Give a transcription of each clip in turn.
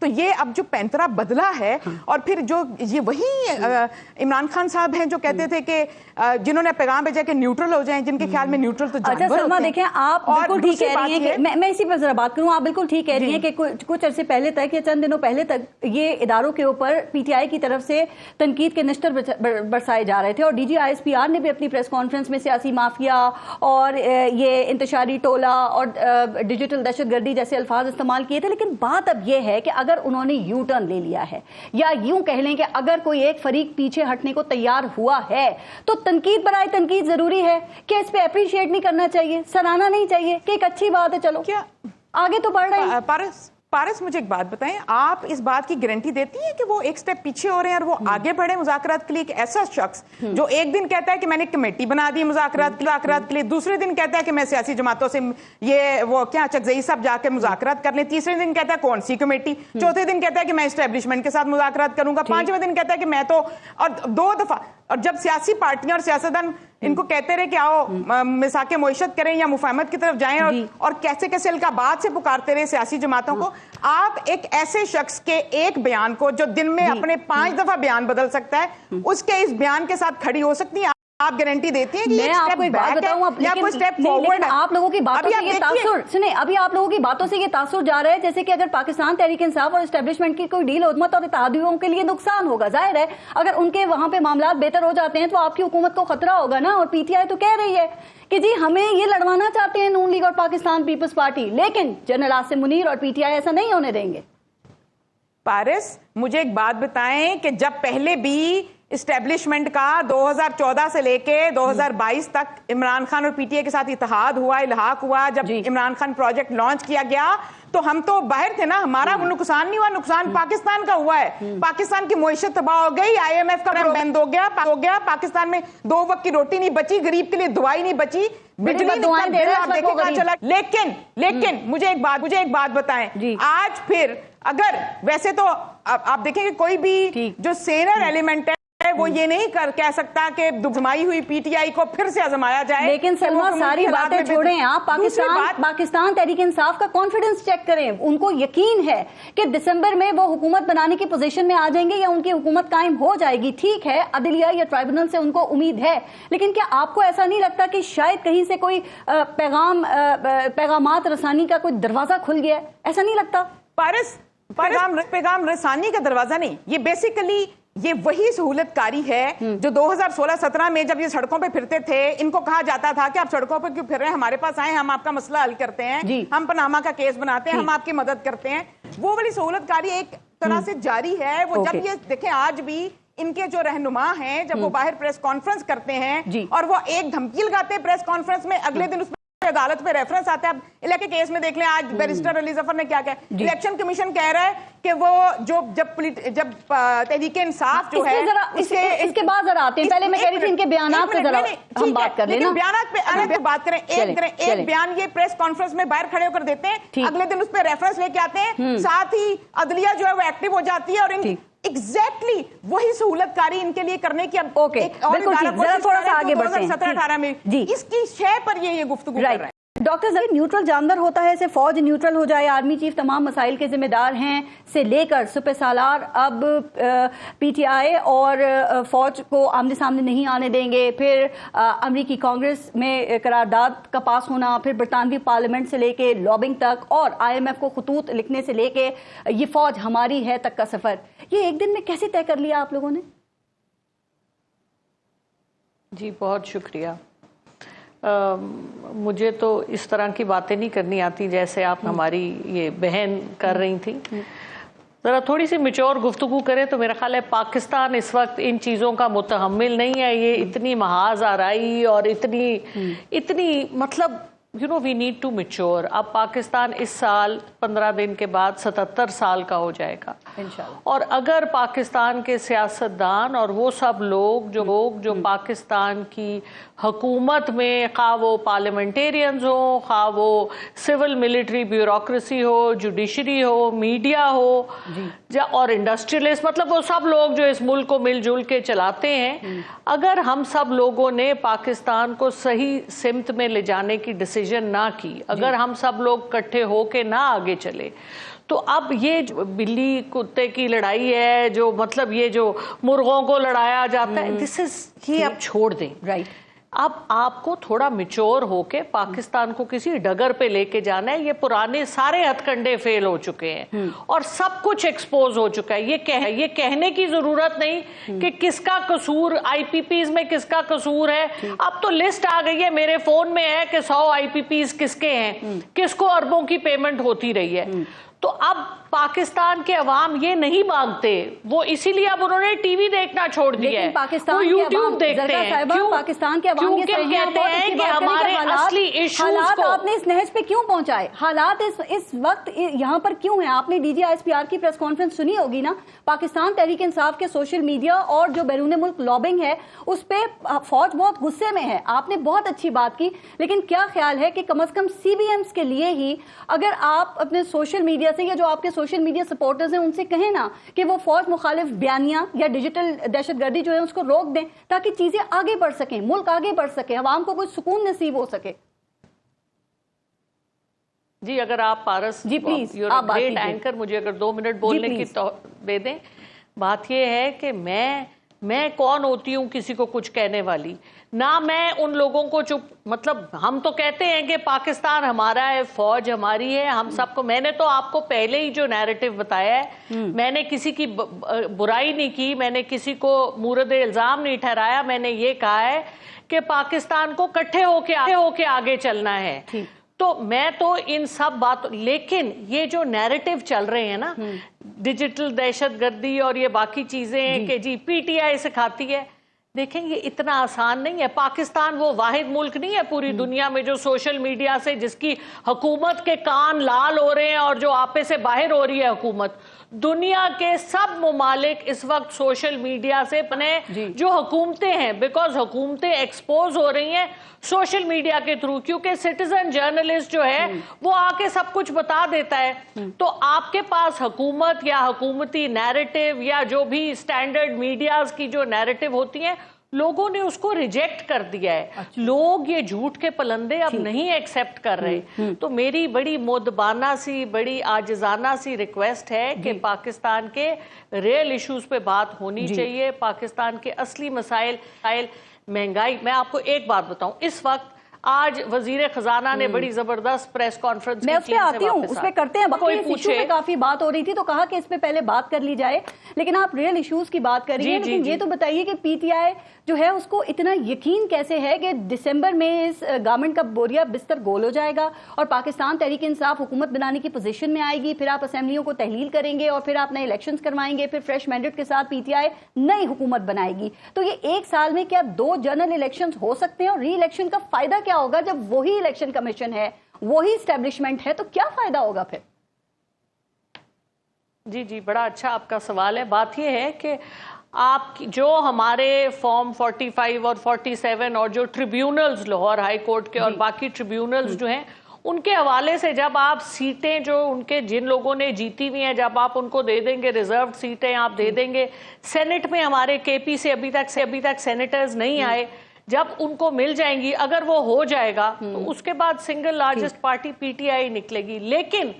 تو یہ اب جو پینترا بدلا ہے اور پھر جو یہ وہی عمران خان صاحب ہیں جو کہتے تھے کہ جنہوں نے پیغام بھیجا کہ نیوٹرل ہو جائیں، جن کے خیال میں نیوٹرل تو جانور ہوتے ہیں۔ دیکھیں آپ بالکل ٹھیک کہہ رہی ہیں کہ میں اسی پر ذرا بات کروں، آپ بالکل ٹھیک کہہ رہی ہیں کہ کچھ عرصے پہلے تک یا چند دنوں پہلے تک یہ اداروں کے اوپر پی ٹی آئی کی طرف سے تنقید کے نشتر برسائے جا رہے تھے، اور D G I S P R نے بھی اپنی پریس کانفرنس میں سیاسی مافیا اور یہ انتشاری ٹولہ اور ڈیجیٹل دہشت گردی جیسے الفاظ استعمال کیے تھے۔ لیکن بات اب یہ ہے کہ اگر انہوں نے یو ٹرن لے لیا ہے، یا یوں کہہ لیں کہ اگر کوئی ایک فریق پیچھے ہٹنے کو تیار ہوا ہے، تو تنقید برائے تنقید ضروری ہے کہ اس پہ اپریشیٹ نہیں کرنا چاہیے، سراہنا نہیں چاہیے کہ ایک اچھی بات ہے، چلو کیا آگے تو بڑھ رہے ہیں۔ پارس مجھے ایک بات بتائیں، آپ اس بات کی گارنٹی دیتی ہیں کہ وہ ایک سٹیپ پیچھے ہو رہے ہیں اور وہ آگے بڑھے مذاکرات کے لیے؟ ایک ایسا شخص جو ایک دن کہتا ہے کہ میں نے کمیٹی بنا دی مذاکرات کے لیے، دوسرے دن کہتا ہے کہ میں سیاسی جماعتوں سے یہ وہ کیا چکزئی صاحب جا کے مذاکرات کر لیں، تیسرے دن کہتا ہے کون سی کمیٹی، چوتھے دن کہتا ہے کہ میں اسٹیبلشمنٹ کے ساتھ مذاکرات کروں گا، پانچویں دن کہتا ہے کہ میں تو، اور 2 دفعہ، اور جب سیاسی پارٹیاں اور سیاستدان ان کو کہتے رہے کہ آؤ مساق معیشت کریں یا مفاہمت کی طرف جائیں، اور کیسے کیسے القابات سے پکارتے رہے سیاسی جماعتوں کو، آپ ایک ایسے شخص کے ایک بیان کو جو دن میں اپنے 5 دفعہ بیان بدل سکتا ہے، اس کے اس بیان کے ساتھ کھڑی ہو سکتی ہیں؟ آپ گارنٹی دیتی ہیں کہ میں آپ کو ایک بات بتاؤں، آپ لوگوں کی باتوں سے یہ تاثر سنیں، ابھی آپ لوگوں کی باتوں سے یہ تاثر جا رہا ہے جیسے کہ اگر پاکستان تحریک انصاف اور اسٹیبلشمنٹ کی کوئی ڈیل حکومت اور اتحادیوں کے لیے نقصان ہوگا۔ ظاہر ہے اگر ان کے وہاں پہ معاملات بہتر ہو جاتے ہیں تو آپ کی حکومت کو خطرہ ہوگا نا، اور پی ٹی آئی تو کہہ رہی ہے کہ جی ہمیں یہ لڑوانا چاہتے ہیں نون لیگ اور پاکستان پیپلز پارٹی، لیکن جنرل عاصم منیر اور پی ٹی آئی ایسا نہیں ہونے دیں گے۔ پارس مجھے ایک بات بتائیں کہ جب پہلے بھی اسٹیبلشمنٹ کا 2014 سے لے کے 2022 تک عمران خان اور پی ٹی آئی کے ساتھ اتحاد ہوا، الحاق ہوا، جب عمران خان پروجیکٹ لانچ کیا گیا تو ہم تو باہر تھے نا، ہمارا وہ نقصان نہیں ہوا، نقصان پاکستان کا ہوا ہے۔ پاکستان کی معیشت تباہ ہو گئی، آئی ایم ایف کا بند ہو گیا، پاکستان میں 2 وقت کی روٹی نہیں بچی، غریب کے لیے دوائی نہیں بچی، بجلی آپ دیکھیں کہاں چلا۔ لیکن مجھے ایک بات بتائیں، آج پھر اگر ویسے تو آپ دیکھیں کہ کوئی بھی جو سینئر ایلیمنٹ ہے وہ یہ نہیں کہہ سکتا کہ دبمائی ہوئی پی ٹی آئی کو پھر سے آزمایا جائے۔ لیکن سلمہ ساری باتیں چھوڑیں، آپ پاکستان تحریک انصاف کا کانفیڈنس چیک کریں، ان کو یقین ہے کہ دسمبر میں وہ حکومت بنانے کی پوزیشن میں آ جائیں گے یا ان کی حکومت قائم ہو جائے گی۔ ٹھیک ہے عدلیہ یا ٹرائبونل سے ان کو امید ہے، لیکن کیا آپ کو ایسا نہیں لگتا کہ شاید کہیں سے کوئی پیغامات رسانی کا کوئی دروازہ کھل گیا ہے؟ ایسا نہیں لگتا؟ پارس پیغام رسانی کا دروازہ نہیں، یہ بیسیکلی یہ وہی سہولت کاری ہے جو 2016-17 میں جب یہ سڑکوں پہ پھرتے تھے، ان کو کہا جاتا تھا کہ آپ سڑکوں پہ کیوں پھر رہے ہیں، ہمارے پاس آئیں، ہم آپ کا مسئلہ حل کرتے ہیں، ہم پاناما کا کیس بناتے ہیں، ہم آپ کی مدد کرتے ہیں۔ وہ والی سہولت کاری ایک طرح سے جاری ہے۔ وہ جب یہ دیکھیں آج بھی ان کے جو رہنما ہیں جب وہ باہر پریس کانفرنس کرتے ہیں اور وہ ایک دھمکی لگاتے ہیں پریس کانفرنس میں، اگلے دن اس عدالت پہ ریفرنس آتا ہے۔ اب الیکشن کیس میں دیکھ لیں آج بیرسٹر علی ظفر نے کیا کہا، الیکشن کمیشن کہہ رہا ہے کہ وہ جب تحریک انصاف جو ہے اس کے بعد ذرا آتے ہیں، پہلے میں کہہ رہی تھی ان کے بیانات پہ ذرا ہم بات کر لیں نا، بیانات پہ بات کریں۔ ایک بیان یہ پریس کانفرنس میں باہر کھڑے ہو کر دیتے ہیں، اگلے دن اس پہ ریفرنس لے کے آتے ہیں، ساتھ ہی عدلیہ جو ہے وہ ایکٹیو ہو جاتی ہے، اور ایگزیکٹلی وہی سہولت کاری ان کے لیے کرنے کی اب تھوڑا سا آگے بڑھتے ہیں 17-18 میں اس کی شے پر یہ گفتگو کر رہے ہیں۔ ڈاکٹر ظہیر، نیوٹرل جانور ہوتا ہے اسے فوج نیوٹرل ہو جائے، آرمی چیف تمام مسائل کے ذمہ دار ہیں سے لے کر سپہ سالار اب پی ٹی آئی اور فوج کو آمنے سامنے نہیں آنے دیں گے، پھر امریکی کانگریس میں قرارداد کا پاس ہونا، پھر برطانوی پارلیمنٹ سے لے کے لابنگ تک، اور آئی ایم ایف کو خطوط لکھنے سے لے کے یہ فوج ہماری ہے تک کا سفر، یہ ایک دن میں کیسے طے کر لیا آپ لوگوں نے؟ جی بہت شکریہ۔ مجھے تو اس طرح کی باتیں نہیں کرنی آتی جیسے آپ ہماری یہ بہن کر رہی تھی۔ ذرا تھوڑی سی میچور گفتگو کریں تو میرا خیال ہے پاکستان اس وقت ان چیزوں کا متحمل نہیں ہے، یہ اتنی محاذ آرائی اور اتنی مطلب وی نیڈ ٹو میچور۔ اب پاکستان اس سال 15 دن کے بعد 77 سال کا ہو جائے گا انشاءاللہ، اور اگر پاکستان کے سیاستدان اور وہ سب لوگ جو پاکستان کی حکومت میں، خواہ وہ پارلیمنٹیرینز ہو، خواہ وہ سول ملٹری بیوروکریسی ہو، جوڈیشری ہو، میڈیا ہو اور انڈسٹریلسٹ، مطلب وہ سب لوگ جو اس ملک کو مل جل کے چلاتے ہیں، اگر ہم سب لوگوں نے پاکستان کو صحیح سمت میں لے جانے کی ڈیسیژن نہ کی، اگر ہم سب لوگ اکٹھے ہو کے نہ آگے چلے، تو اب یہ بلی کتے کی لڑائی ہے، جو مطلب یہ جو مرغوں کو لڑایا جاتا ہے، یہ اب چھوڑ دیں. اب آپ کو تھوڑا میچور ہو کے پاکستان کو کسی ڈگر پہ لے کے جانا ہے. یہ پرانے سارے ہتھ کنڈے فیل ہو چکے ہیں اور سب کچھ ایکسپوز ہو چکا ہے. یہ کہنے کی ضرورت نہیں کہ کس کا قصور، آئی پی پیز میں کس کا قصور ہے. اب تو لسٹ آ گئی ہے، میرے فون میں ہے کہ 100 آئی پی پیز کس کے ہیں، کس کو اربوں کی پیمنٹ ہوتی رہی ہے. تو اب پاکستان کے عوام یہ نہیں مانگتے، وہ اسی لیے اب انہوں نے ٹی وی دیکھنا چھوڑ دیا ہے، وہ یوٹیوب دیکھتے ہیں. پاکستان کے عوام کیونکہ کہتے ہیں کہ ہمارے اصلی ایشوز حالات کو آپ نے اس نہج پہ کیوں پہنچائے، حالات اس وقت یہاں پر کیوں ہیں. آپ نے D G I S P R کی پریس کانفرنس سنی ہوگی نا. پاکستان تحریک انصاف کے سوشل میڈیا اور جو بیرون ملک لابنگ ہے اس پہ فوج بہت غصے میں ہے. آپ نے بہت اچھی بات کی، لیکن کیا خیال ہے کہ کم از کم سی بی ایمز کے لیے ہی اگر آپ اپنے سوشل میڈیا سے یا جو آپ کے سوشل میڈیا سپورٹرز ہیں ان سے کہیں نا کہ وہ فوج مخالف بیانیاں یا ڈیجیٹل دہشت گردی جو ہے اس کو روک دیں تاکہ چیزیں آگے بڑھ سکیں، ملک آگے بڑھ سکے، عوام کو کوئی سکون نصیب ہو سکے. جی اگر آپ پارس، جی پلیز آپ گریٹ اینکر، مجھے اگر 2 منٹ بولنے کی دے دیں. بات یہ ہے کہ میں کون ہوتی ہوں کسی کو کچھ کہنے والی؟ نہ میں ان لوگوں کو مطلب ہم تو کہتے ہیں کہ پاکستان ہمارا ہے، فوج ہماری ہے، ہم سب کو. میں نے تو آپ کو پہلے ہی جو نیریٹو بتایا ہے، میں نے کسی کی برائی نہیں کی، میں نے کسی کو مورد الزام نہیں ٹھہرایا. میں نے یہ کہا ہے کہ پاکستان کو کٹھے ہو کے آگے چلنا ہے. تو میں تو ان سب باتوں، لیکن یہ جو نیریٹو چل رہے ہیں نا، ڈیجیٹل دہشت گردی اور یہ باقی چیزیں کہ جی پی ٹی آئی سکھاتی ہے، دیکھیں یہ اتنا آسان نہیں ہے. پاکستان وہ واحد ملک نہیں ہے پوری دنیا میں جو سوشل میڈیا سے، جس کی حکومت کے کان لال ہو رہے ہیں اور جو آپے سے باہر ہو رہی ہے حکومت. دنیا کے سب ممالک اس وقت سوشل میڈیا سے بنے جو حکومتیں ہیں، بیکاز حکومتیں ایکسپوز ہو رہی ہیں سوشل میڈیا کے تھرو، کیونکہ سٹیزن جرنلسٹ جو ہے وہ آ کے سب کچھ بتا دیتا ہے. تو آپ کے پاس حکومت یا حکومتی نیریٹو یا جو بھی سٹینڈرڈ میڈیاز کی جو نیریٹو ہوتی ہیں، لوگوں نے اس کو ریجیکٹ کر دیا ہے. لوگ یہ جھوٹ کے پلندے اب نہیں ایکسیپٹ کر رہے. تو میری بڑی مودبانہ سی، بڑی عاجزانہ سی ریکویسٹ ہے کہ پاکستان کے ریئل ایشوز پہ بات ہونی چاہیے. پاکستان کے اصلی مسائل، مہنگائی. میں آپ کو ایک بات بتاؤں، اس وقت آج وزیر خزانہ نے بڑی زبردست پریس کانفرنس کی. میں اس پہ آتی ہوں، اس پہ کرتے ہیں. کوئی اس ایشو پہ کافی بات ہو رہی تھی تو کہا کہ اس پہ پہلے بات کر لی جائے، لیکن آپ ریئل ایشوز کی بات کر رہی ہیں. لیکن یہ تو بتائیے کہ پی ٹی آئی جو ہے اس کو اتنا یقین کیسے ہے کہ دسمبر میں اس گورنمنٹ کا بوریا بستر گول ہو جائے گا اور پاکستان تحریک انصاف حکومت بنانے کی پوزیشن میں آئے گی، پھر آپ اسمبلیوں کو تحلیل کریں گے اور پھر آپ نئے الیکشنز کروائیں گے، پھر فریش مینڈیٹ کے ساتھ پی ٹی آئی نئی حکومت بنائے گی. تو یہ ایک سال میں کیا 2 جنرل الیکشنز ہو سکتے ہیں؟ اور ری الیکشن کا فائدہ کیا ہوگا جب وہی الیکشن کمیشن ہے، وہی اسٹیبلشمنٹ ہے، تو کیا فائدہ ہوگا پھر؟ جی بڑا اچھا آپ کا سوال ہے. بات یہ ہے کہ آپ جو ہمارے فارم 45 اور 47 اور جو ٹریبیونلز لاہور ہائی کورٹ کے اور باقی ٹریبیونلز جو ہیں ان کے حوالے سے، جب آپ سیٹیں جو ان کے جن لوگوں نے جیتی ہوئی ہیں جب آپ ان کو دے دیں گے، ریزروڈ سیٹیں آپ دے دیں گے. سینٹ میں ہمارے کے پی سے ابھی تک سینیٹرز نہیں آئے، جب ان کو مل جائیں گی، اگر وہ ہو جائے گا تو اس کے بعد single largest party P T I نکلے گی. لیکن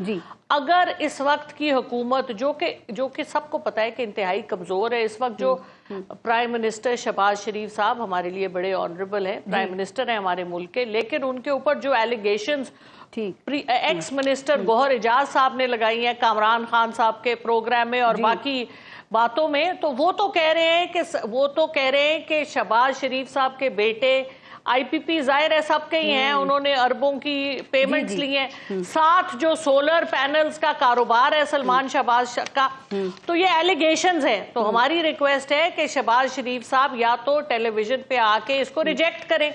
اگر اس وقت کی حکومت جو کہ سب کو پتا ہے کہ انتہائی کمزور ہے اس وقت، جو پرائم منسٹر شہباز شریف صاحب ہمارے لیے بڑے آنریبل ہیں، پرائم منسٹر ہیں ہمارے ملک کے، لیکن ان کے اوپر جو ایلیگیشنز ایکس منسٹر گوہر اعجاز صاحب نے لگائی ہیں کامران خان صاحب کے پروگرام میں اور باقی باتوں میں، تو وہ تو کہہ رہے ہیں کہ شہباز شریف صاحب کے بیٹے آئی پی پی ظاہر ہے سب کے ہی ہیں، انہوں نے اربوں کی پیمنٹس لی ہیں. ساتھ جو سولر پینلز کا کاروبار ہے سلمان شہباز کا، تو یہ ایلیگیشنز ہیں. تو ہماری ریکویسٹ ہے کہ شہباز شریف صاحب یا تو ٹیلی ویژن پہ آ کے اس کو ریجیکٹ کریں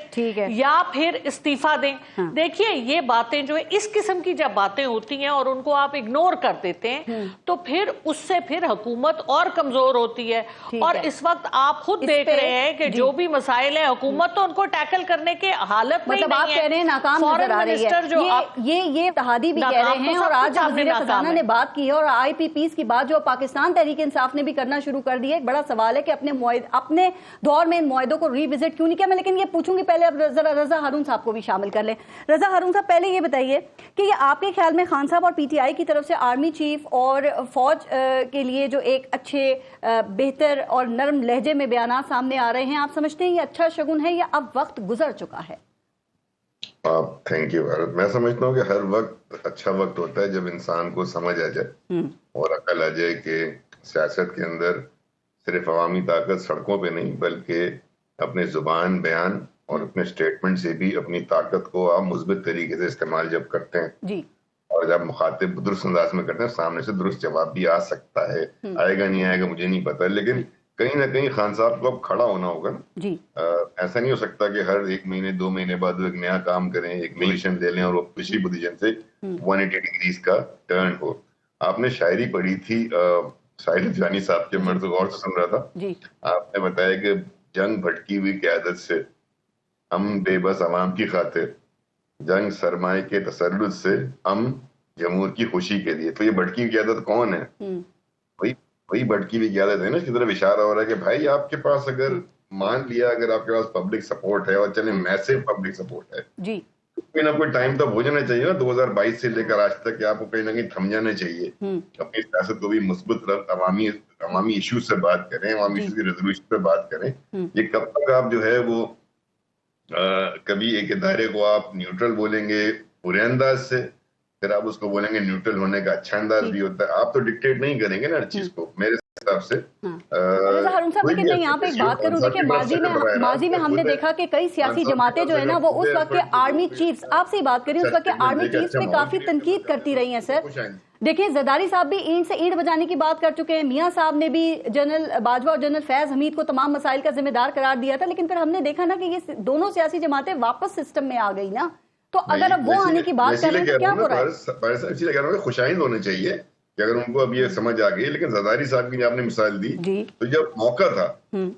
یا پھر استعفیٰ دیں. دیکھیے یہ باتیں جو ہے اس قسم کی جب باتیں ہوتی ہیں اور ان کو آپ اگنور کر دیتے ہیں تو پھر اس سے پھر حکومت اور کمزور ہوتی ہے. اور اس وقت آپ خود دیکھ رہے ہیں کہ جو بھی مسائل ہیں حکومت تو ان کو ٹیکل ہینڈل کرنے کے حالت میں مطلب آپ کہہ رہے ہیں ناکام نظر آ رہی ہے. یہ اتحادی بھی کہہ رہے ہیں اور آج وزیر خزانہ نے بات کی ہے اور آئی پی پیز کی بات جو پاکستان تحریک انصاف نے بھی کرنا شروع کر دی ہے. ایک بڑا سوال ہے کہ اپنے دور میں ان معاہدوں کو ری وزٹ کیوں نہیں کیا. میں لیکن یہ پوچھوں گی پہلے اب ذرا رضا ہارون صاحب کو بھی شامل کر لیں. رضا ہارون صاحب پہلے یہ بتائیے کہ یہ آپ کے خیال میں خان صاحب اور پی ٹی آئی کی طرف سے آرمی چیف اور فوج کے لیے جو ایک اچھے بہتر اور نرم لہجے میں بیانات سامنے آ رہے ہیں، آپ سمجھتے ہیں یہ اچھا شگن ہے یا اب وقت گزر چکا ہے؟ Thank you. میں سمجھتا ہوں کہ ہر وقت اچھا وقت ہوتا ہے جب انسان کو سمجھ آ جائے اور عقل آ جائے کہ سیاست کے اندر صرف عوامی طاقت سڑکوں پہ نہیں بلکہ اپنے زبان بیان اور اپنے اسٹیٹمنٹ سے بھی اپنی طاقت کو آپ مثبت طریقے سے استعمال جب کرتے ہیں اور جب مخاطب درست انداز میں کرتے ہیں سامنے سے درست جواب بھی آ سکتا ہے. آئے گا نہیں آئے گا مجھے نہیں پتا، لیکن کہیں نہ کہیں خان صاحب کو اب کھڑا ہونا ہوگا نا. ایسا نہیں ہو سکتا کہ ہر 1 مہینے 2 مہینے بعد وہ ایک نیا کام کریں، ایک پوزیشن لے لیں اور وہ پچھلی پوزیشن سے 180 ڈگریز کا ٹرن ہو. آپ نے شاعری پڑھی تھی ساحل جانی صاحب کے، میں تو غور سے سن رہا تھا. آپ نے بتایا کہ جنگ بھٹکی ہوئی قیادت سے، ہم بے بس عوام کی خاطر، جنگ سرمائے کے تسلط سے، ہم جمہور کی خوشی کے لیے. تو یہ بھٹکی ہوئی قیادت کون ہے؟ وہی بھٹکی ہوئی قیادت ہے نا، اس کی طرف اشارہ ہو رہا ہے کہ بھائی آپ کے پاس اگر مان لیا اگر آپ کے پاس پبلک سپورٹ ہے اور چلیں میسو پبلک سپورٹ ہے، کوئی نہ کوئی ٹائم تو ہو جانا چاہیے نا 2022 سے لے کر آج تک کہ آپ کو کہیں نہ کہیں تھم جانا چاہیے. اپنی سیاست کو بھی مثبت عوامی ایشوز سے بات کریں، عوامی ایشوز کی ریزولوشن پہ بات کریں. یہ کب تک آپ جو ہے وہ کبھی ایک ادارے کو آپ نیوٹرل بولیں گے برے انداز سے، پھر آپ اس کو بولیں گے نیوٹرل ہونے کا اچھا انداز بھی ہوتا ہے. آپ تو ڈکٹیٹ نہیں کریں گے نا ہر چیز کو میرے حساب سے. ہارون صاحب لیکن میں یہاں پہ ایک بات کروں، دیکھیں ماضی میں ہم نے دیکھا کہ کئی سیاسی جماعتیں جو ہے نا وہ اس وقت کے آرمی چیفز، آپ سے بات کریں اس وقت کے آرمی چیفز پہ کافی تنقید کرتی رہی ہیں. سر دیکھیں زرداری صاحب بھی اینٹ سے اینٹ بجانے کی بات کر چکے ہیں، میاں صاحب نے بھی جنرل باجوہ اور جنرل فیض حمید کو تمام مسائل کا ذمہ دار قرار دیا تھا، لیکن پھر ہم نے دیکھا نا کہ یہ دونوں سیاسی جماعتیں واپس سسٹم میں آ گئی نا. تو اگر اب وہ آنے کی بات کر رہے ہیں تو کیا ہو رہا ہے؟ اس لیے کہہ رہا ہوں کہ خوشائند ہونے چاہیے کہ اگر ان کو اب یہ سمجھ آ گئی. لیکن زرداری صاحب کی آپ نے مثال دی تو جب موقع تھا،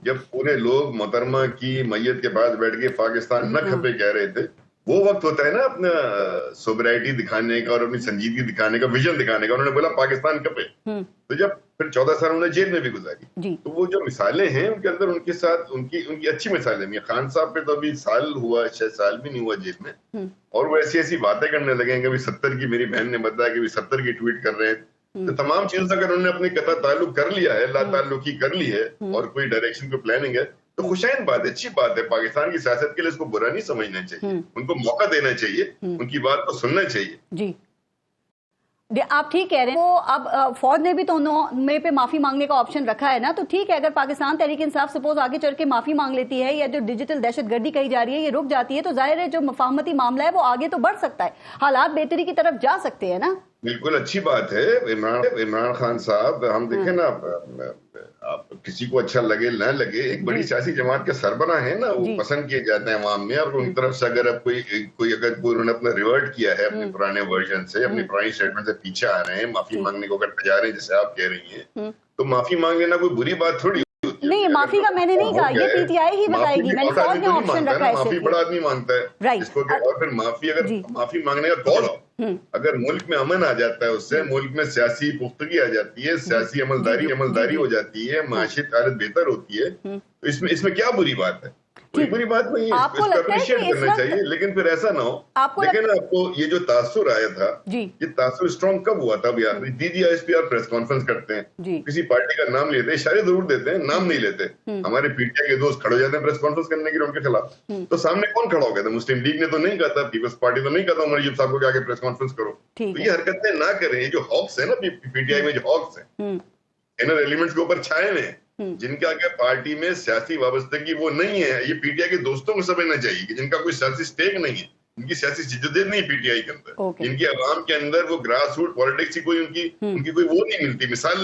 جب پورے لوگ محترمہ کی میت کے پاس بیٹھ کے پاکستان نہ کھپے کہہ رہے تھے، وہ وقت ہوتا ہے نا اپنا سوبرائٹی دکھانے کا اور اپنی سنجیدگی دکھانے کا، ویژن دکھانے کا. انہوں نے بولا پاکستان کپے. تو جب پھر 14 سال انہوں نے جیل میں بھی گزاری. تو وہ جو مثالیں ہیں ان کے اندر ان کے ساتھ ان کی اچھی مثالیں بھی ہیں. خان صاحب پہ تو ابھی سال ہوا، 6 سال بھی نہیں ہوا جیل میں، اور وہ ایسی ایسی باتیں کرنے لگے ہیں کہ 70 کی میری بہن نے بتایا کہ 70 کی ٹویٹ کر رہے ہیں. تو تمام چیزوں سے اگر انہوں نے اپنی قطع تعلق کر لیا ہے، لا تعلقی کر لی ہے اور کوئی ڈائریکشن کو پلاننگ ہے، تو خوشائند بات ہے، اچھی بات ہے. پاکستان کی سیاست کے لیے اس کو برا نہیں سمجھنا چاہیے، ان کو موقع دینا چاہیے، ان کی بات کو سننا چاہیے. آپ ٹھیک کہہ رہے ہیں. وہ اب فوج نے بھی تو 9 مئی پہ معافی مانگنے کا آپشن رکھا ہے نا. تو ٹھیک ہے اگر پاکستان تحریک انصاف سپوز آگے چل کے معافی مانگ لیتی ہے یا جو ڈیجیٹل دہشت گردی کہی جا رہی ہے یہ رک جاتی ہے تو ظاہر ہے جو مفاہمتی معاملہ ہے وہ آگے تو بڑھ سکتا ہے، حالات بہتری کی طرف جا سکتے ہیں نا. بالکل اچھی بات ہے. عمران خان صاحب، ہم دیکھیں نا، آپ کسی کو اچھا لگے نہ لگے، ایک بڑی سیاسی جماعت کے سربراہ ہیں نا، وہ پسند کیے جاتے ہیں عوام میں. اور ان کی طرف سے اگر اب کوئی انہوں نے اپنا ریورٹ کیا ہے اپنے پرانے ورژن سے، اپنی پرانی اسٹیٹمنٹ سے پیچھے آ رہے ہیں، معافی مانگنے کو اگر جا رہے ہیں جیسے آپ کہہ رہی ہیں، تو معافی مانگ لینا کوئی بری بات تھوڑی. نہیں معافی کا میں نے نہیں کہا، یہ پی ٹی آئی ہی بتائے گی. میں نے فوج نے آپشن رکھا ہے. معافی بڑا آدمی مانگتا ہے اس کو، اور پھر معافی اگر معافی مانگنے کا کال ہو، اگر ملک میں امن آ جاتا ہے، اس سے ملک میں سیاسی پختگی آ جاتی ہے، سیاسی عملداری ہو جاتی ہے، معاشی حالت بہتر ہوتی ہے، تو اس میں کیا بری بات ہے؟ کوئی بری بات نہیں ہے، اس کو اپریشیٹ کرنا چاہیے. لیکن پھر ایسا نہ ہو. لیکن آپ کو یہ جو تاثر آیا تھا، یہ تاثر اسٹرانگ کب ہوا تھا؟ ابھی آپ DGISP پریس کانفرنس کرتے ہیں، کسی پارٹی کا نام لیتے ہیں، اشارے ضرور دیتے ہیں، نام نہیں لیتے. ہمارے PTI کے دوست کھڑے ہو جاتے ہیں پریس کانفرنس کرنے کے لیے ان کے خلاف. تو سامنے کون کھڑا ہو گیا تھا؟ مسلم لیگ نے تو نہیں کہا تھا، پیپلز پارٹی تو نہیں کہا تھا عمر ایوب صاحب کو کہ آگے پریس کانفرنس کرو. تو یہ حرکتیں نہ کریں. یہ جو ہاکس ہیں نا PTI میں، جو ہاکس ہیں، انر ایلیمنٹس کے اوپر چھائے ہوئے ہیں، جن کا کہ پارٹی میں سیاسی وابستگی وہ نہیں ہے. یہ PTI کے دوستوں کو سمجھنا چاہیے کہ جن کا کوئی سیاسی سٹیک نہیں ہے، ان کی سیاسی جدوجہد نہیں PTI کے اندر، ان کی عوام کے اندر وہ گراس روٹ پالیٹکس کی کوئی ان کی کوئی وہ نہیں ملتی. مثال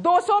200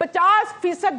50%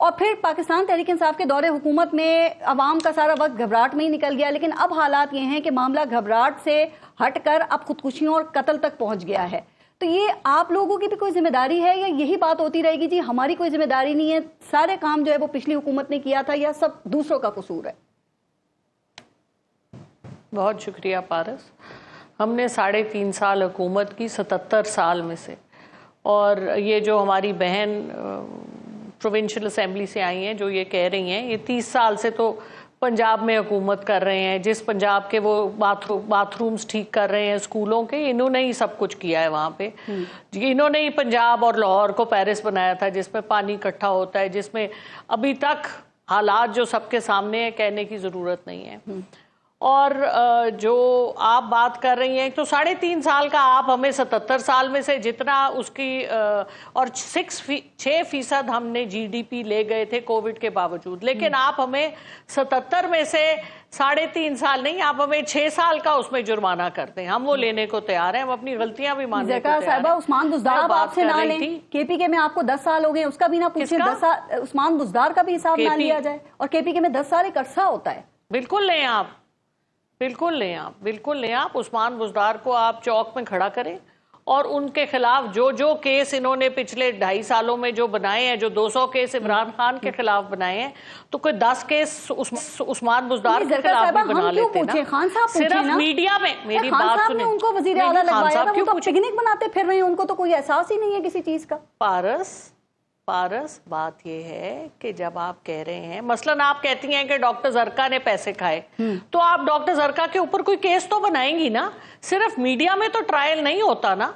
اور پھر پاکستان تحریک انصاف کے دور حکومت میں عوام کا سارا وقت گھبراہٹ میں ہی نکل گیا، لیکن اب حالات یہ ہیں کہ معاملہ گھبراہٹ سے ہٹ کر اب خودکشیوں اور قتل تک پہنچ گیا ہے. تو یہ آپ لوگوں کی بھی کوئی ذمہ داری ہے یا یہی بات ہوتی رہے گی جی ہماری کوئی ذمہ داری نہیں ہے، سارے کام جو ہے وہ پچھلی حکومت نے کیا تھا یا سب دوسروں کا قصور ہے؟ بہت شکریہ پارس. ہم نے 3.5 سال حکومت کی 77 سال میں سے، اور یہ جو ہماری بہن پروونشل اسمبلی سے آئی ہیں جو یہ کہہ رہی ہیں، یہ 30 سال سے تو پنجاب میں حکومت کر رہے ہیں. جس پنجاب کے وہ باتھ رومز ٹھیک کر رہے ہیں اسکولوں کے، انہوں نے ہی سب کچھ کیا ہے وہاں پہ. انہوں نے ہی پنجاب اور لاہور کو پیرس بنایا تھا، جس میں پانی اکٹھا ہوتا ہے، جس میں ابھی تک حالات جو سب کے سامنے ہیں کہنے کی ضرورت نہیں ہے. اور جو آپ بات کر رہی ہیں تو 3.5 سال کا آپ ہمیں 77 سال میں سے جتنا اس کی اور 6% ہم نے جی ڈی پی لے گئے تھے کووڈ کے باوجود، لیکن آپ ہمیں 77 میں سے 3.5 سال نہیں، آپ ہمیں 6 سال کا اس میں جرمانہ کرتے ہیں. ہم وہ لینے کو تیار ہیں، ہم اپنی غلطیاں بھی ماننے کو تیار ہیں. صاحبہ عثمان بزدار آپ سے نہ لیں، کے پی کے میں آپ کو 10 سال ہو گئے، اس کا بھی نہ پوچھیں. عثمان بزدار کا بھی حساب نہ لیا جائے، اور کے پی کے میں 10 سال ایک عرصہ ہوتا ہے. بالکل لیں آپ، بالکل لیں آپ، بالکل لیں آپ. عثمان بزدار کو آپ چوک میں کھڑا کریں اور ان کے خلاف جو کیس انہوں نے پچھلے 2.5 سالوں میں جو بنائے ہیں، جو 200 کیس عمران خان کے خلاف بنائے ہیں، تو کوئی 10 کیس عثمان بزدار کے خلاف بھی بنا لیتے نا. خان صاحب صرف میڈیا میں میری بات سنیں، ان کو وزیر اعلیٰ لگوایا تھا، وہ تو پکنک بناتے پھر رہے ہیں، ان کو تو کوئی احساس ہی نہیں ہے کسی چیز کا. پارس بات یہ ہے کہ جب آپ کہہ رہے ہیں، مثلاً آپ کہتی ہیں کہ ڈاکٹر زرکا نے پیسے کھائے، تو آپ ڈاکٹر زرکا کے اوپر کوئی کیس تو بنائیں گی نا، صرف میڈیا میں تو ٹرائل نہیں ہوتا نا.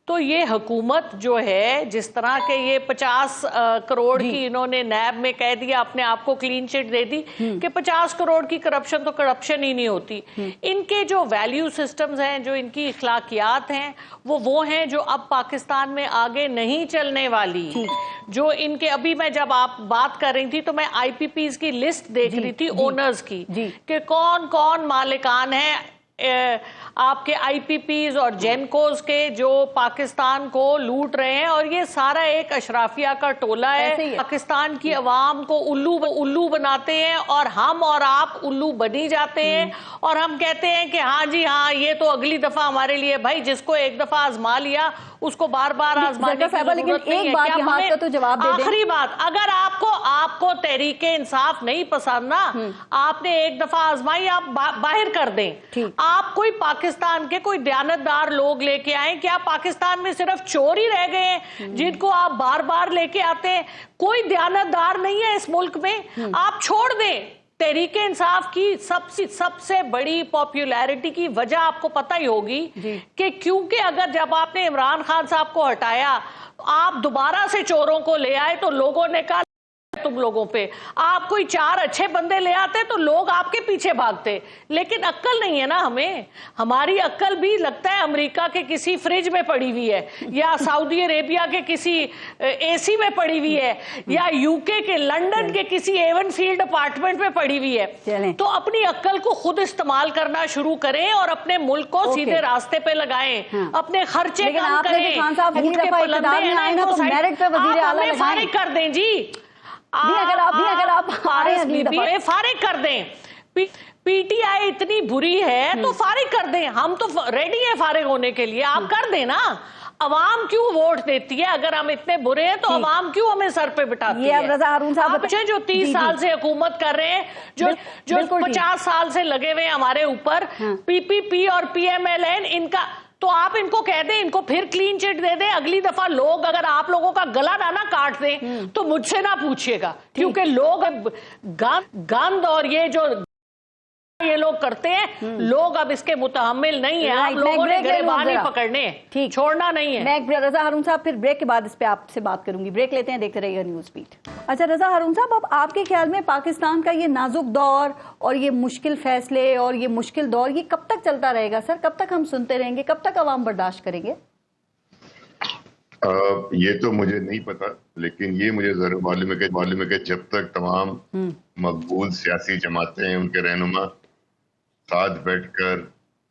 تو یہ حکومت جو ہے، جس طرح کہ یہ 50 کروڑ کی انہوں نے نیب میں کہہ دیا، اپنے آپ کو کلین چٹ دے دی کہ 50 کروڑ کی کرپشن تو کرپشن ہی نہیں ہوتی. ان کے جو ویلیو سسٹمز ہیں، جو ان کی اخلاقیات ہیں، وہ ہیں جو اب پاکستان میں آگے نہیں چلنے والی. جو ان کے ابھی میں جب آپ بات کر رہی تھی تو میں آئی پی پیز کی لسٹ دیکھ رہی تھی اونرز کی، کہ کون کون مالکان ہیں آپ کے آئی پی پیز اور جینکوز کے جو پاکستان کو لوٹ رہے ہیں. اور یہ سارا ایک اشرافیہ کا ٹولہ ہے، پاکستان کی عوام کو الو بناتے ہیں، اور ہم اور آپ الو بنی جاتے ہیں. اور ہم کہتے ہیں کہ ہاں جی ہاں یہ تو اگلی دفعہ ہمارے لیے، بھائی جس کو ایک دفعہ آزما لیا اس کو بار بار آزمانے کی ضرورت نہیں ہے. آخری بات، اگر آپ کو تحریک انصاف نہیں پسند نا، آپ نے ایک دفعہ آزمائی، آپ باہر کر دیں. آپ کوئی پاکستان کے کوئی دیانتدار لوگ لے کے آئیں. کیا پاکستان میں صرف چور ہی رہ گئے ہیں جن کو آپ بار بار لے کے آتے ہیں؟ کوئی دیانتدار نہیں ہے اس ملک میں. آپ چھوڑ دیں. تحریک انصاف کی سب سے بڑی پاپولیرٹی کی وجہ آپ کو پتہ ہی ہوگی کہ کیونکہ اگر جب آپ نے عمران خان صاحب کو ہٹایا، آپ دوبارہ سے چوروں کو لے آئے، تو لوگوں نے کہا تم لوگوں پہ. آپ کوئی 4 اچھے بندے لے آتے تو لوگ آپ کے پیچھے بھاگتے. لیکن عقل نہیں ہے نا ہمیں. ہماری عقل بھی لگتا ہے امریکہ کے کسی فریج میں پڑی ہوئی ہے، یا سعودی عربیہ کے کسی اے سی میں پڑی ہوئی ہے، یا یو کے لنڈن کے کسی ایون فیلڈ اپارٹمنٹ میں پڑی ہوئی ہے. تو اپنی عقل کو خود استعمال کرنا شروع کریں اور اپنے ملک کو سیدھے راستے پہ لگائیں، اپنے خرچے کم کریں. فارغ کر دیں جی، فارغ کر دیں. پی ٹی آئی اتنی بری ہے تو فارغ کر دیں. ہم تو ریڈی ہیں فارغ ہونے کے لیے. آپ کر دیں نا. عوام کیوں ووٹ دیتی ہے؟ اگر ہم اتنے برے ہیں تو عوام کیوں ہمیں سر پہ بٹھاتی ہے؟ رضا ہارون صاحب جو 30 سال سے حکومت کر رہے ہیں، جو 50 سال سے لگے ہوئے ہیں ہمارے اوپر، پی پی پی اور پی ایم ایل این، ان کا تو آپ ان کو کہہ دیں، ان کو پھر کلین چٹ دے دیں. اگلی دفعہ لوگ اگر آپ لوگوں کا گلا نہ کاٹ دیں تو مجھ سے نہ پوچھئے گا، کیونکہ لوگ گند اور یہ لوگ کرتے ہیں، لوگ اب اس کے متحمل نہیں ہیں. آپ لوگوں نے گریبان ہی پکڑنے ہیں، چھوڑنا نہیں ہے. میں رضا ہارون صاحب پھر بریک کے بعد اس پہ آپ سے بات کروں گی. بریک لیتے ہیں، دیکھتے رہیے گا نیوز بیٹ. اچھا رضا ہارون صاحب، اب آپ کے خیال میں پاکستان کا یہ نازک دور اور یہ مشکل فیصلے اور یہ مشکل دور، یہ کب تک چلتا رہے گا سر؟ کب تک ہم سنتے رہیں گے؟ کب تک عوام برداشت کریں گے؟ یہ تو مجھے نہیں پتا، لیکن یہ مجھے ضرور معلوم ہے کہ جب تک تمام مقبول سیاسی جماعتیں، ان کے رہنما ساتھ بیٹھ کر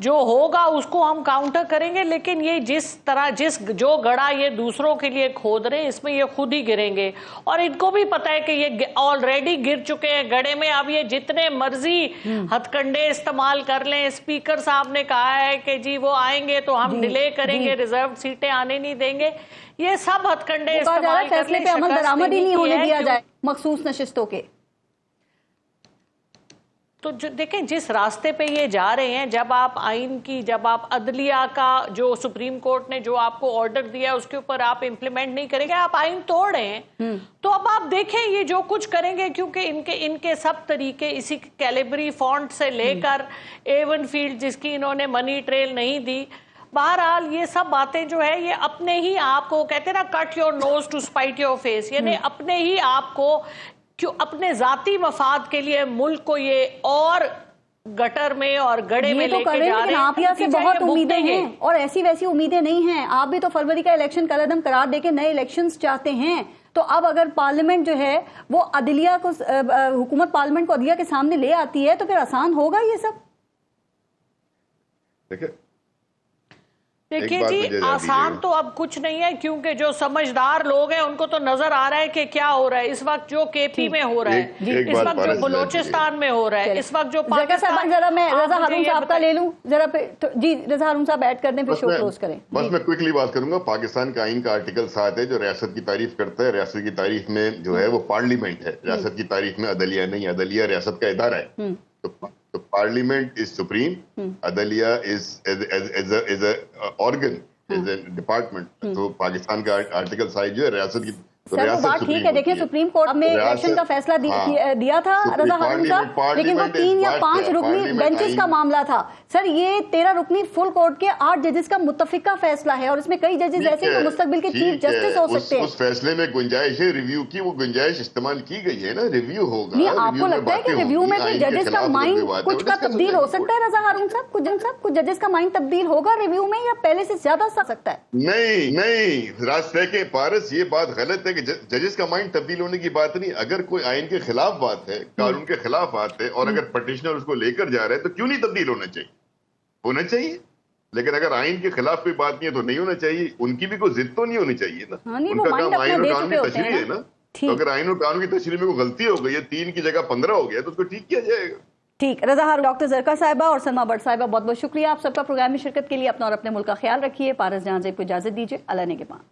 جو ہوگا اس کو ہم کاؤنٹر کریں گے، لیکن یہ جس طرح جو گڑھا یہ دوسروں کے لیے کھود رہے ہیں اس میں یہ خود ہی گریں گے، اور ان کو بھی پتہ ہے کہ یہ آلریڈی گر چکے ہیں گڑھے میں۔ اب یہ جتنے مرضی ہتھ کنڈے استعمال کر لیں، اسپیکر صاحب نے کہا ہے کہ جی وہ آئیں گے تو ہم ڈیلے کریں گے، ریزرو سیٹیں آنے نہیں دیں گے، یہ سب ہتھ کنڈے استعمال کر فیصلے لیں، پہ عمل درآمد ہی نہیں ہونے دیا جائے مخصوص نشستوں کے۔ تو دیکھیں جس راستے پہ یہ جا رہے ہیں، جب آپ آئین کی، جب آپ عدلیہ کا جو سپریم کورٹ نے جو آپ کو آرڈر دیا اس کے اوپر آپ امپلیمنٹ نہیں کریں گے، آپ آئین توڑ رہے ہیں۔ تو اب آپ دیکھیں یہ جو کچھ کریں گے، کیونکہ ان کے سب طریقے اسی کیلیبری فونٹ سے لے کر ایون فیلڈ جس کی انہوں نے منی ٹریل نہیں دی، بہرحال یہ سب باتیں جو ہے یہ اپنے ہی آپ کو کہتے ہیں نا cut your nose to spite your face, یعنی اپنے ہی آپ کو اپنے ذاتی مفاد کے لیے ملک کو یہ اور گٹر میں اور گڑے میں لے کے جا رہے ہیں۔ آپ یہاں سے بہت امیدیں ہیں اور ایسی ویسی امیدیں نہیں ہیں، آپ بھی تو فروری کا الیکشن کل عدم قرار دے کے نئے الیکشنز چاہتے ہیں، تو اب اگر پارلیمنٹ جو ہے وہ عدلیہ کو، حکومت پارلیمنٹ کو عدلیہ کے سامنے لے آتی ہے تو پھر آسان ہوگا یہ سب؟ دیکھیے جی آسان تو اب کچھ نہیں ہے، کیونکہ جو سمجھدار لوگ ہیں ان کو تو نظر آ رہا ہے کہ کیا ہو رہا ہے اس وقت، جو کے پی میں ہو رہا ہے اس وقت، جو بلوچستان میں ہو رہا ہے اس وقت، جو پاکستان۔ ذرا میں رضا ہارون صاحب کا لے لوں ذرا، جی رضا ہارون صاحب ایڈ کر دیں پھر شو کلوز کریں۔ بس میں کوئکلی بات کروں گا۔ پاکستان کا آئین کا آرٹیکل 7 ہے جو ریاست کی تعریف کرتا ہے، ریاست کی تعریف میں جو ہے وہ پارلیمنٹ ہے، ریاست کی تعریف میں عدلیہ نہیں، عدلیہ ریاست کا ادارہ ہے۔ تو پارلیمنٹ از سپریم، عدلیہ از اے آرگن، ڈپارٹمنٹ۔ تو پاکستان کا آرٹیکل 7 جو ہے ریاست کی، سر وہ بات ٹھیک ہے، دیکھیں سپریم کورٹ میں الیکشن کا فیصلہ دیا تھا رضا ہارون صاحب، لیکن وہ 3 یا 5 رکنی بینچز کا معاملہ تھا۔ سر یہ 13 رکنی فل کورٹ کے 8 ججز کا متفقہ فیصلہ ہے، اور اس میں کئی ججز ایسے ہیں جو مستقبل کے چیف جسٹس ہو سکتے ہیں۔ اس فیصلے میں گنجائش ہے ریویو کی، وہ گنجائش استعمال کی گئی ہے نا، ریویو ہوگا۔ نہیں آپ کو لگتا ہے کہ ریویو میں کوئی ججز کا مائنڈ کچھ کا تبدیل ہو سکتا ہے رضا ہارون صاحب؟ کچھ ججز کا مائنڈ تبدیل ہوگا ریویو میں یا پہلے سے زیادہ سکتا ہے؟ نہیں راست ہے کہ پارس یہ بات غلط ہے کہ ججز کا مائنڈ تبدیل ہونے کی بات نہیں۔ اگر کوئی آئین کے خلاف بات ہے، قانون کے خلاف بات ہے، اور اگر پٹیشنر اس کو لے کر جا رہا ہے تو کیوں نہیں تبدیل ہونا چاہیے؟ ہونا چاہیے، لیکن اگر آئین کے خلاف کوئی بات نہیں ہے تو نہیں ہونا چاہیے۔ ان کی بھی کوئی ضد تو نہیں ہونی چاہیے نا، ان کا کام آئین اور قانون کی تشریح ہے نا۔ تو اگر آئین اور قانون کی تشریح میں کوئی غلطی ہو گئی ہے، 3 کی جگہ 15 ہو گیا تو اس کو ٹھیک کیا جائے گا۔ ٹھیک، رضا ہارون، ڈاکٹر زرکا صاحبہ اور سلما بٹ صاحبہ، بہت بہت شکریہ آپ سب کا پروگرام میں شرکت کے لیے۔ اپنا اور اپنے ملک کا خیال رکھیے۔ پارس جہاں زیب کو اجازت دیجیے، اللہ نگہبان۔